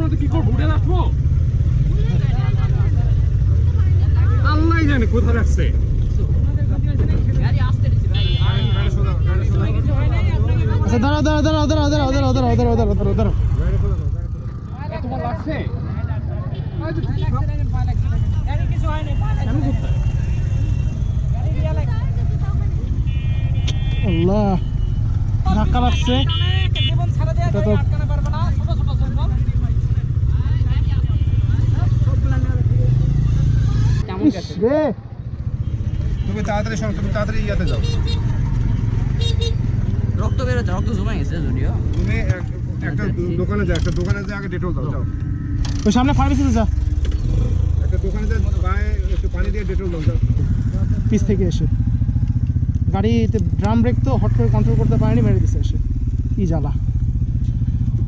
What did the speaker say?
না তো কি করবো, উঠে আসবো। আল্লাহ জানে কোথায় রাখছে। আচ্ছা দাঁড়াও দাঁড়াও দাঁড়াও দাঁড়াও দাঁড়াও দাঁড়াও দাঁড়াও দাঁড়াও দাঁড়াও দাঁড়াও। তোমার লাগছে? আল্লাহ ধাক্কা লাগছে। এটা তো ইস রে, তুমি তাড়াতাড়ি শোনো, তুমি তাড়াতাড়ি ইয়াতে যাও। রক্ত বেরোচ্ছে, রক্ত জমে গেছে যদিও। তুমি একটা দোকানে যাও, একটা দোকানে যাও, আগে ডেটল দাও। যাও ওই সামনে ফার্মেসিতে যা, একটা দোকানে যাও, গায়ে একটু পানি দিয়ে ডেটল দাও। যাও পিছ থেকে এসে গাড়িতে ড্রাম ব্রেক তো হট করে কন্ট্রোল করতে পারেনি, মেরে দিছে এসে। কি জ্বালা।